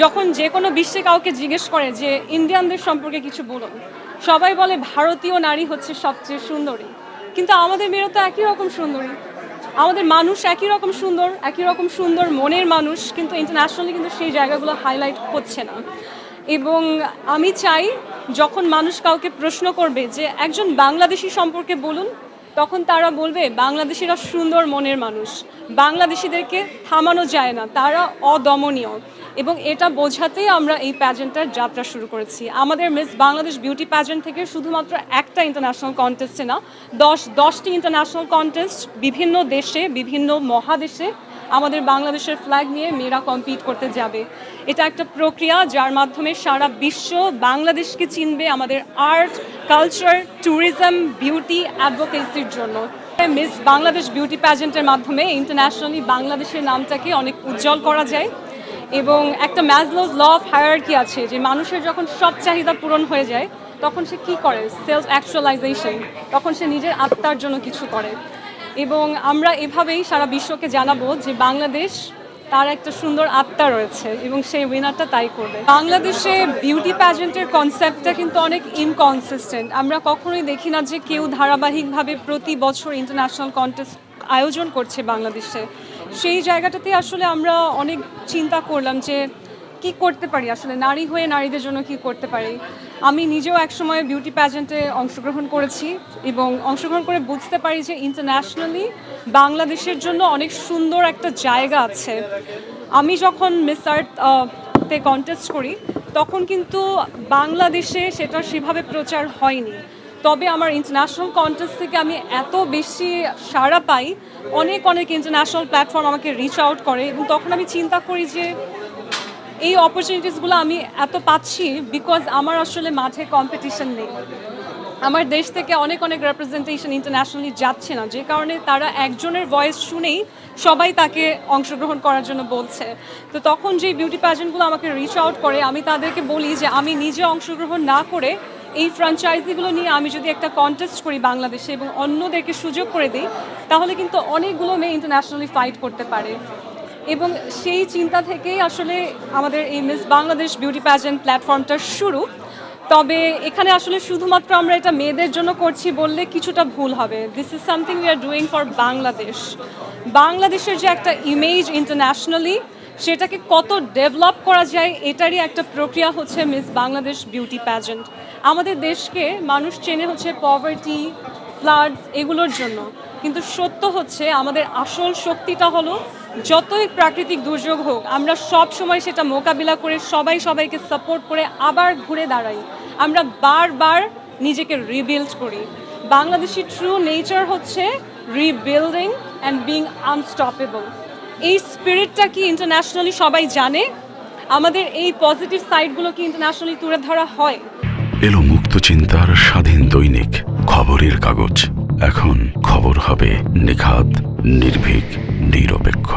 যখন যে কোনো বিশ্বে কাউকে জিজ্ঞেস করে যে ইন্ডিয়ানদের সম্পর্কে কিছু বলুন, সবাই বলে ভারতীয় নারী হচ্ছে সবচেয়ে সুন্দরী। কিন্তু আমাদের মেয়েরা তো একই রকম সুন্দরী, আমাদের মানুষ একই রকম সুন্দর, একই রকম সুন্দর মনের মানুষ, কিন্তু ইন্টারন্যাশনালি কিন্তু সেই জায়গাগুলো হাইলাইট হচ্ছে না। এবং আমি চাই যখন মানুষ কাউকে প্রশ্ন করবে যে একজন বাংলাদেশি সম্পর্কে বলুন, তখন তারা বলবে বাংলাদেশিরা সুন্দর মনের মানুষ, বাংলাদেশিদেরকে থামানো যায় না, তারা অদমনীয়। এবং এটা বোঝাতেই আমরা এই প্যাজেন্টটার যাত্রা শুরু করেছি। আমাদের মিস বাংলাদেশ বিউটি প্যাজেন্ট থেকে শুধুমাত্র একটা ইন্টারন্যাশনাল কন্টেস্টে না, 10টি ইন্টারন্যাশনাল কন্টেস্ট বিভিন্ন দেশে, বিভিন্ন মহাদেশে আমাদের বাংলাদেশের ফ্ল্যাগ নিয়ে মেয়েরা কম্পিট করতে যাবে। এটা একটা প্রক্রিয়া যার মাধ্যমে সারা বিশ্ব বাংলাদেশকে চিনবে আমাদের আর্ট, কালচার, ট্যুরিজম, বিউটি, অ্যাডভোকেসির জন্য। মিস বাংলাদেশ বিউটি প্যাজেন্টের মাধ্যমে ইন্টারন্যাশনালি বাংলাদেশের নামটাকে অনেক উজ্জ্বল করা যায়। এবং একটা ম্যাজলোস ল অফ হায়ারার্কি আছে যে মানুষের যখন সব চাহিদা পূরণ হয়ে যায় তখন সে কী করে, সেলফ অ্যাকচুয়ালাইজেশন, তখন সে নিজের আত্মার জন্য কিছু করে। এবং আমরা এভাবেই সারা বিশ্বকে জানাবো যে বাংলাদেশ, তার একটা সুন্দর আত্মা রয়েছে এবং সেই উইনারটা তাই করবে। বাংলাদেশে বিউটি প্যাজেন্টের কনসেপ্টটা কিন্তু অনেক ইনকনসিস্টেন্ট। আমরা কখনোই দেখি না যে কেউ ধারাবাহিকভাবে প্রতি বছর ইন্টারন্যাশনাল কন্টেস্ট আয়োজন করছে বাংলাদেশে। সেই জায়গাটাতে আসলে আমরা অনেক চিন্তা করলাম যে কি করতে পারি, আসলে নারী হয়ে নারীদের জন্য কি করতে পারি। আমি নিজেও একসময় বিউটি প্যাজেন্টে অংশগ্রহণ করেছি এবং অংশগ্রহণ করে বুঝতে পারি যে ইন্টারন্যাশনালি বাংলাদেশের জন্য অনেক সুন্দর একটা জায়গা আছে। আমি যখন মিস আর্থে কন্টেস্ট করি তখন কিন্তু বাংলাদেশে সেটা সেভাবে প্রচার হয়নি। তবে আমার ইন্টারন্যাশনাল কন্টেস্ট থেকে আমি এত বেশি সাড়া পাই, অনেক অনেক ইন্টারন্যাশনাল প্ল্যাটফর্ম আমাকে রিচ আউট করে এবং তখন আমি চিন্তা করি যে এই অপরচুনিটিসগুলো আমি এত পাচ্ছি বিকজ আমার আসলে মাঠে কম্পিটিশন নেই। আমার দেশ থেকে অনেক অনেক রিপ্রেজেন্টেশন ইন্টারন্যাশনালি যাচ্ছে না, যে কারণে তারা একজনের ভয়েস শুনেই সবাই তাকে অংশগ্রহণ করার জন্য বলছে। তো তখন যে বিউটি প্যাজেন্টগুলো আমাকে রিচ আউট করে আমি তাদেরকে বলি যে আমি নিজে অংশগ্রহণ না করে এই ফ্র্যাঞ্চাইজিগুলো নিয়ে আমি যদি একটা কন্টেস্ট করি বাংলাদেশে এবং অন্যদেরকে সুযোগ করে দিই, তাহলে কিন্তু অনেকগুলো মেয়ে ইন্টারন্যাশনালি ফাইট করতে পারে। এবং সেই চিন্তা থেকেই আসলে আমাদের এই মিস বাংলাদেশ বিউটি প্যাজেন্ট প্ল্যাটফর্মটার শুরু। তবে এখানে আসলে শুধুমাত্র আমরা এটা মেয়েদের জন্য করছি বললে কিছুটা ভুল হবে। This is something we are doing for Bangladesh. বাংলাদেশের যে একটা ইমেজ ইন্টারন্যাশনালি, সেটাকে কত ডেভেলপ করা যায় এটারই একটা প্রক্রিয়া হচ্ছে মিস বাংলাদেশ বিউটি প্যাজেন্ট। আমাদের দেশকে মানুষ চেনে হচ্ছে পভার্টি, ফ্লাডস এগুলোর জন্য, কিন্তু সত্য হচ্ছে আমাদের আসল শক্তিটা হলো যতই প্রাকৃতিক দুর্যোগ হোক আমরা সব সময় সেটা মোকাবিলা করে সবাই সবাইকে সাপোর্ট করে আবার ঘুরে দাঁড়াই। আমরা বারবার নিজেকে রিবিল্ড করি। বাংলাদেশি ট্রু নেচার হচ্ছে রিবিল্ডিং অ্যান্ড বিং আনস্টপেবল। এই স্পিরিটটা কি ইন্টারন্যাশনালি সবাই জানে? আমাদের এই পজিটিভ সাইডগুলো কি ইন্টারন্যাশনালি তুলে ধরা হয়? এলো মুক্ত চিন্তার স্বাধীন দৈনিক খবরের কাগজ। এখন খবর হবে নিখাত, নির্ভীক, নিরপেক্ষ।